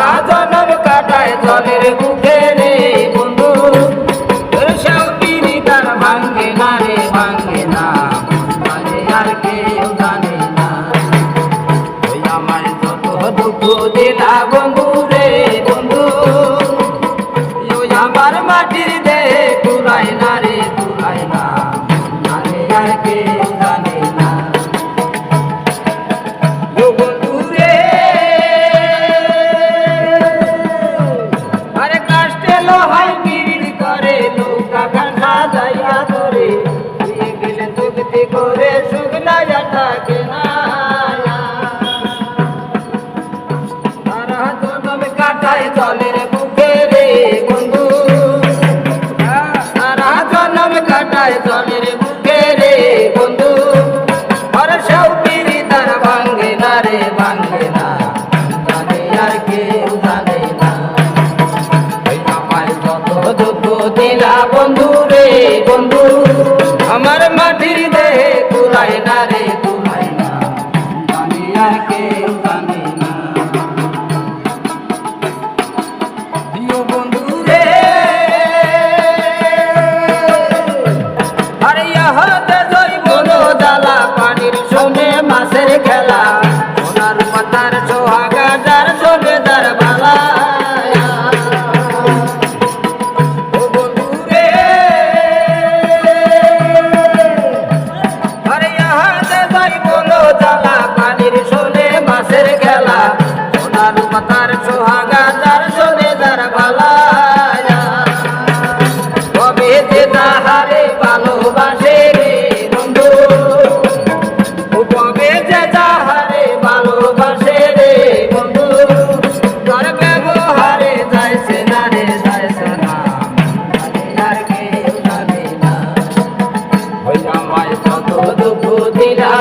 সারা জনম কাটায় জলের বুকে রে বন্ধু সেও পিড়ি তার ভাঙ্গে না রে ভাঙ্গে না মানে আর কেউ জানে না ওই আমার যত দুঃখ দিলা বন্ধু রে বন্ধু ওই আমার মাটির দেহে কুলায় না রে কুলায় না মানে আর কেউ জানে না ও বন্ধু রে আরে কাষ্টে লোহায় পিড়ি করে নৌকা কাঁঠা যাইয়া ধরে গেলে চুক্তি করে শুকনা থাকে না সারা জনম কাটায় জলের বুকে রে বন্ধু সারা জনম কাটায় জলের বুকে রে বন্ধু আর সেও পিড়ি তার ভাঙ্গে না রে ভাঙ্গে না জানে আর কেউ জানে না ওই আমার যত দুঃখ দিলা বন্ধু রে বন্ধু আমার মাটির দেহে কুলায় না রে কুলায় না জানে আর কেউ জানে না ও বন্ধু রে আরে ইহাতে জৈবন জ্বালা পানির সঙ্গে মাছের খেলা সোনার পাতার সোহাগা যার সঙ্গে তার বালা ও বন্ধু রে আরে ইহাতে জৈবন জ্বালা পানির সঙ্গে মাছের খেলা সোনার পাতার সোহাগা যার সঙ্গে তার বালা কবে যে তাহারে ভালোবাসে রে বন্ধু কবে যে তাহারে ভালোবাসে রে বন্ধু তার ব্যবহারে যাইছে না রে যাইছে না আর কেউ জানে না ওই আমায় কত দুঃখ দিলা